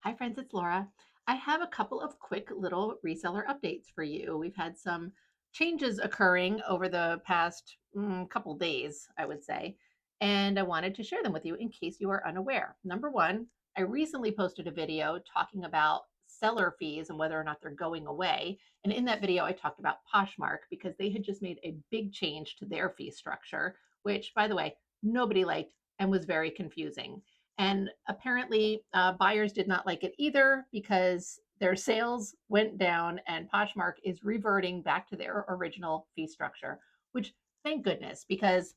Hi, friends, it's Laura. I have a couple of quick little reseller updates for you. We've had some changes occurring over the past couple days, I would say, and I wanted to share them with you in case you are unaware. Number one, I recently posted a video talking about seller fees and whether or not they're going away. And in that video, I talked about Poshmark because they had just made a big change to their fee structure, which, by the way, nobody liked and was very confusing. And apparently, buyers did not like it either because their sales went down and Poshmark is reverting back to their original fee structure, which thank goodness, because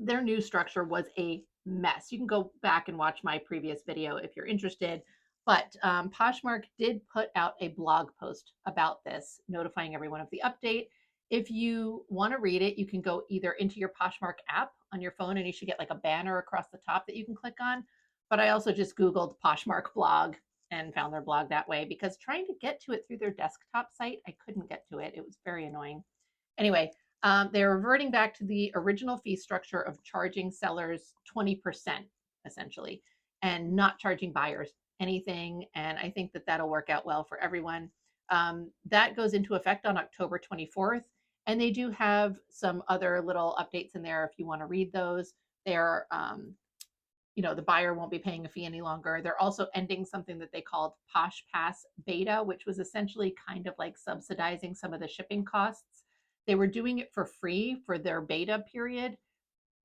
their new structure was a mess. You can go back and watch my previous video if you're interested. But Poshmark did put out a blog post about this, notifying everyone of the update. If you want to read it, you can go either into your Poshmark app on your phone and you should get like a banner across the top that you can click on. But I also just Googled Poshmark blog and found their blog that way because trying to get to it through their desktop site, I couldn't get to it. It was very annoying. Anyway, they're reverting back to the original fee structure of charging sellers 20% essentially and not charging buyers anything. And I think that that'll work out well for everyone. That goes into effect on October 24th. And they do have some other little updates in there if you want to read those. They're, the buyer won't be paying a fee any longer. They're also ending something that they called Posh Pass Beta, which was essentially kind of like subsidizing some of the shipping costs. They were doing it for free for their beta period.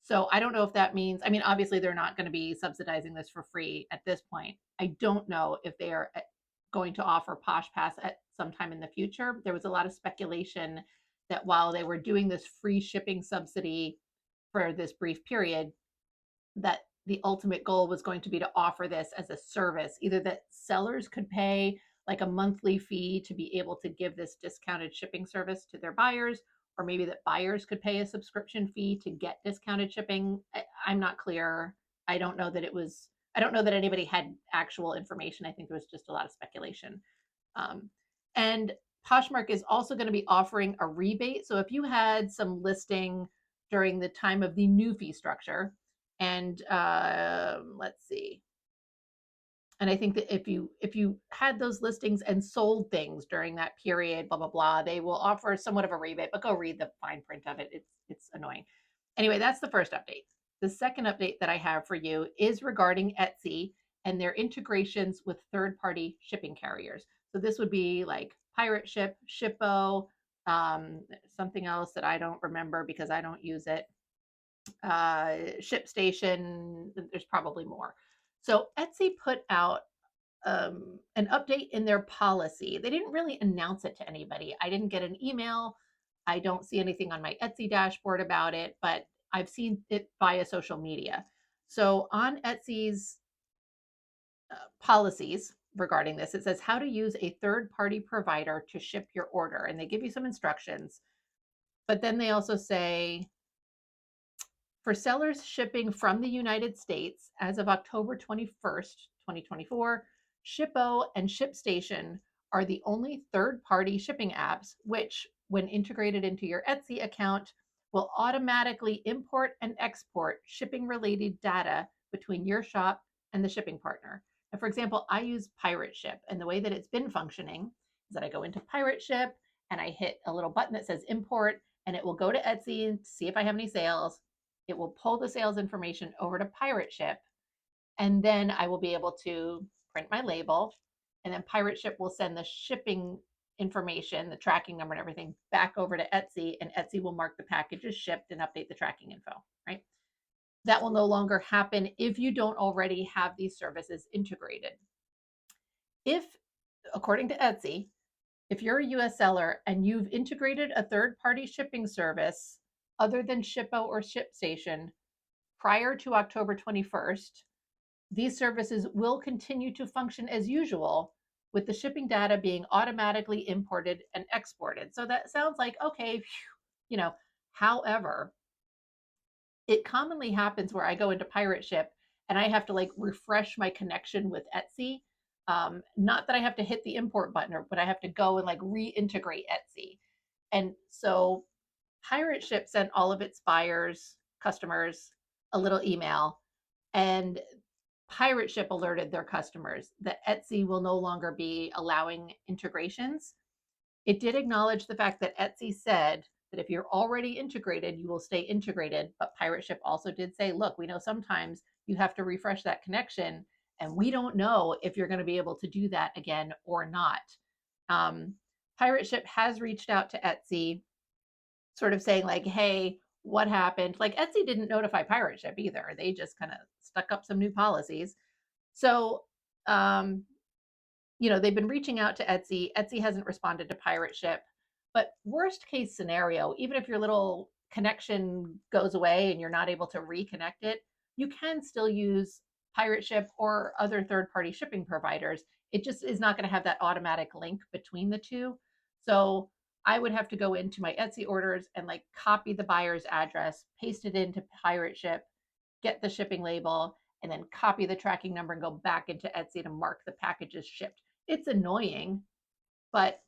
So I don't know if that means, I mean, obviously they're not going to be subsidizing this for free at this point. I don't know if they are going to offer Posh Pass at some time in the future. There was a lot of speculation that while they were doing this free shipping subsidy for this brief period, that the ultimate goal was going to be to offer this as a service, either that sellers could pay like a monthly fee to be able to give this discounted shipping service to their buyers, or maybe that buyers could pay a subscription fee to get discounted shipping. I'm not clear. I don't know that it was, I don't know that anybody had actual information. I think there was just a lot of speculation. And Poshmark is also going to be offering a rebate. So if you had some listing during the time of the new fee structure, and let's see, and I think that if you had those listings and sold things during that period, blah blah blah, they will offer somewhat of a rebate. But go read the fine print of it. It's annoying. Anyway, that's the first update. The second update that I have for you is regarding Etsy and their integrations with third-party shipping carriers. So this would be like PirateShip, Shippo, something else that I don't remember because I don't use it. ShipStation. There's probably more. So Etsy put out an update in their policy. They didn't really announce it to anybody. I didn't get an email. I don't see anything on my Etsy dashboard about it, but I've seen it via social media. So on Etsy's policies regarding this, it says how to use a third party provider to ship your order. And they give you some instructions. But then they also say for sellers shipping from the United States as of October 21st, 2024, Shippo and ShipStation are the only third party shipping apps which, when integrated into your Etsy account, will automatically import and export shipping related data between your shop and the shipping partner. And for example, I use PirateShip, and the way that it's been functioning is that I go into PirateShip and I hit a little button that says import, and it will go to Etsy and see if I have any sales. It will pull the sales information over to PirateShip, and then I will be able to print my label, and then PirateShip will send the shipping information, the tracking number and everything back over to Etsy, and Etsy will mark the package as shipped and update the tracking info, right? That will no longer happen if you don't already have these services integrated. If, according to Etsy, if you're a US seller and you've integrated a third party shipping service other than Shippo or ShipStation prior to October 21st, these services will continue to function as usual with the shipping data being automatically imported and exported. So that sounds like, okay, you know, however, it commonly happens where I go into PirateShip and I have to like refresh my connection with Etsy. Not that I have to hit the import button, but I have to go and like reintegrate Etsy. And so PirateShip sent all of its buyers, customers, a little email, and PirateShip alerted their customers that Etsy will no longer be allowing integrations. It did acknowledge the fact that Etsy said that if you're already integrated, you will stay integrated. But PirateShip also did say, look, we know sometimes you have to refresh that connection, and we don't know if you're going to be able to do that again or not. Um, PirateShip has reached out to Etsy, sort of saying, like, hey, what happened? Like, Etsy didn't notify PirateShip either. They just kind of stuck up some new policies. So, um, they've been reaching out to Etsy. Etsy hasn't responded to PirateShip. But worst case scenario, even if your little connection goes away and you're not able to reconnect it, you can still use PirateShip or other third-party shipping providers. It just is not going to have that automatic link between the two. So I would have to go into my Etsy orders and like copy the buyer's address, paste it into PirateShip, get the shipping label, and then copy the tracking number and go back into Etsy to mark the packages shipped. It's annoying, but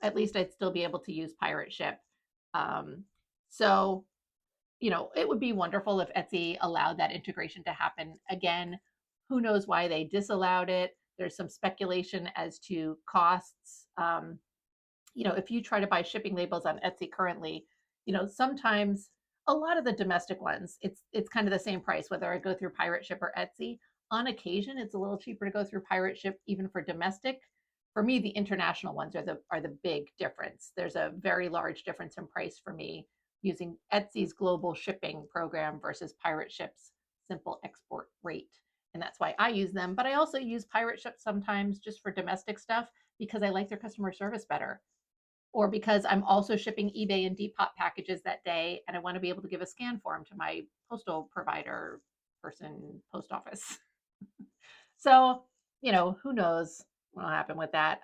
at least I'd still be able to use PirateShip. Um, so, it would be wonderful if Etsy allowed that integration to happen again. Who knows why they disallowed it? There's some speculation as to costs. If you try to buy shipping labels on Etsy currently, sometimes a lot of the domestic ones, it's kind of the same price, whether I go through PirateShip or Etsy. On occasion, it's a little cheaper to go through PirateShip, even for domestic. For me, the international ones are the big difference. There's a very large difference in price for me using Etsy's global shipping program versus PirateShip's simple export rate. And that's why I use them. But I also use PirateShip sometimes just for domestic stuff because I like their customer service better, or because I'm also shipping eBay and Depop packages that day and I want to be able to give a scan form to my postal provider person, post office. So, who knows what'll happen with that.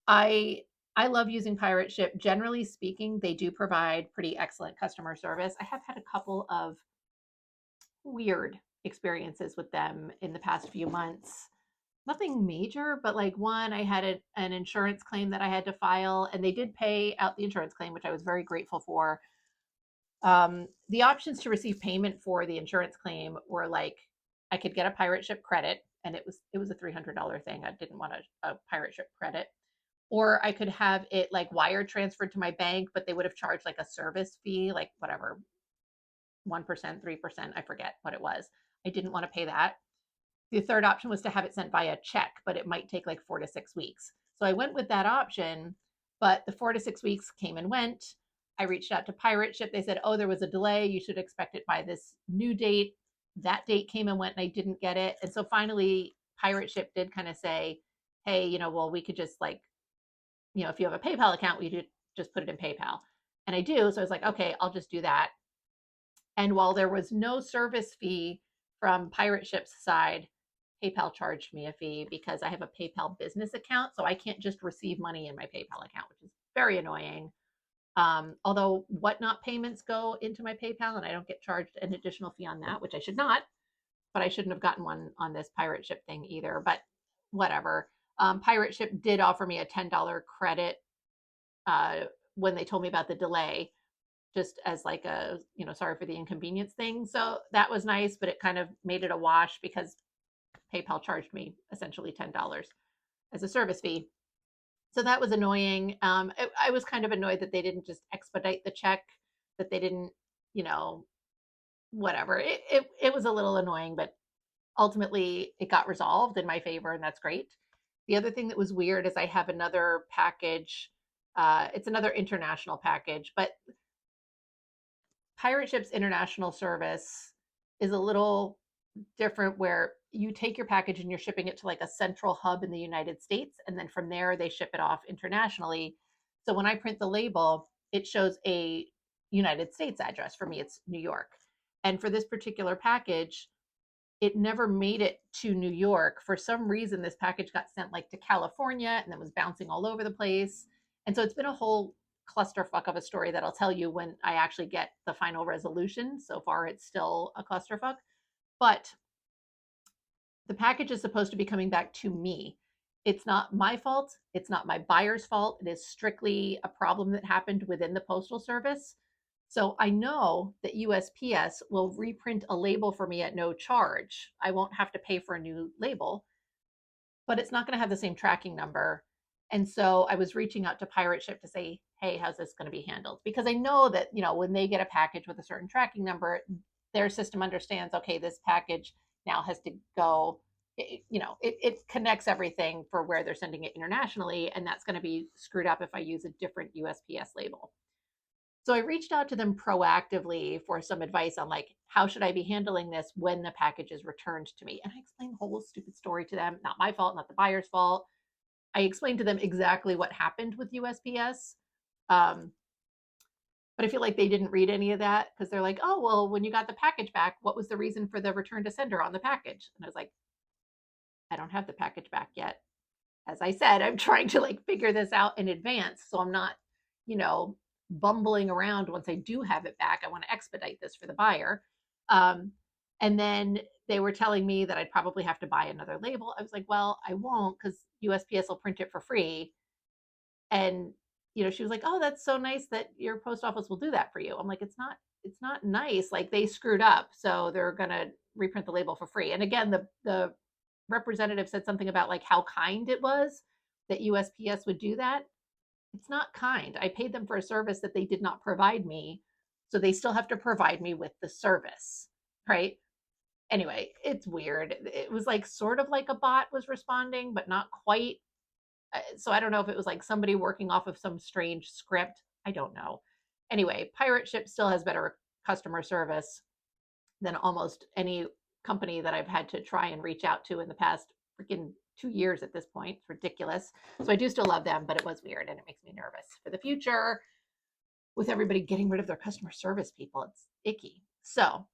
I I love using PirateShip. Generally speaking, they do provide pretty excellent customer service. I have had a couple of weird experiences with them in the past few months. Nothing major, but like one, I had an insurance claim that I had to file, and they did pay out the insurance claim, which I was very grateful for. The options to receive payment for the insurance claim were like I could get a PirateShip credit, and it was a $300 thing. I didn't want a PirateShip credit, or I could have it like wire transferred to my bank, but they would have charged like a service fee, like whatever, 1%, 3%, I forget what it was. I didn't want to pay that. The third option was to have it sent via check, but it might take like 4 to 6 weeks. So I went with that option, but the 4 to 6 weeks came and went. I reached out to PirateShip. They said, oh, there was a delay. You should expect it by this new date. That date came and went, and I didn't get it. And so finally, PirateShip did kind of say, hey, well, we could just like, if you have a PayPal account, we could just put it in PayPal. And I do. So I was like, okay, I'll just do that. And while there was no service fee from PirateShip's side, PayPal charged me a fee because I have a PayPal business account. So I can't just receive money in my PayPal account, which is very annoying. Although whatnot payments go into my PayPal and I don't get charged an additional fee on that, which I should not, but I shouldn't have gotten one on this PirateShip thing either. But whatever. PirateShip did offer me a $10 credit uh, when they told me about the delay, just as like a, sorry for the inconvenience thing. So that was nice, but it kind of made it a wash because PayPal charged me essentially $10 as a service fee. So that was annoying. I was kind of annoyed that they didn't just expedite the check, that they didn't, you know, whatever. It was a little annoying, but ultimately it got resolved in my favor, and that's great. The other thing that was weird is I have another package. It's another international package, but PirateShip's international service is a little different, where you take your package and you're shipping it to like a central hub in the United States, and then from there they ship it off internationally. So when I print the label, it shows a United States address. For me, it's New York. And for this particular package, it never made it to New York. For some reason, this package got sent like to California and then was bouncing all over the place. And so it's been a whole clusterfuck of a story that I'll tell you when I actually get the final resolution. So far, it's still a clusterfuck. But the package is supposed to be coming back to me. It's not my fault. It's not my buyer's fault. It is strictly a problem that happened within the Postal Service. So I know that USPS will reprint a label for me at no charge. I won't have to pay for a new label, but it's not going to have the same tracking number. And so I was reaching out to PirateShip to say, hey, how's this going to be handled? Because I know that, when they get a package with a certain tracking number, their system understands, okay, this package now has to go, it connects everything for where they're sending it internationally. And that's going to be screwed up if I use a different USPS label. So I reached out to them proactively for some advice on like how should I be handling this when the package is returned to me. And I explained the whole stupid story to them, not my fault, not the buyer's fault. I explained to them exactly what happened with USPS. Um, but I feel like they didn't read any of that because they're like, oh, well, when you got the package back, what was the reason for the return to sender on the package? And I was like, I don't have the package back yet. As I said, I'm trying to like figure this out in advance. So I'm not, you know, bumbling around once I do have it back. I want to expedite this for the buyer. Um, and then they were telling me that I'd probably have to buy another label. I was like, well, I won't because USPS will print it for free. And, she was like, oh, that's so nice that your post office will do that for you. I'm like, it's not nice. Like they screwed up. So they're going to reprint the label for free. And again, the representative said something about like how kind it was that USPS would do that. It's not kind. I paid them for a service that they did not provide me. So they still have to provide me with the service. Right. Anyway, it's weird. It was like sort of like a bot was responding, but not quite. So I don't know if it was like somebody working off of some strange script. I don't know. Anyway, PirateShip still has better customer service than almost any company that I've had to try and reach out to in the past freaking 2 years at this point. It's ridiculous. So I do still love them, but it was weird and it makes me nervous for the future with everybody getting rid of their customer service people. It's icky. So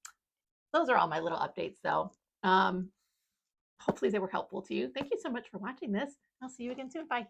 those are all my little updates though. Hopefully they were helpful to you. Thank you so much for watching this. I'll see you again soon. Bye.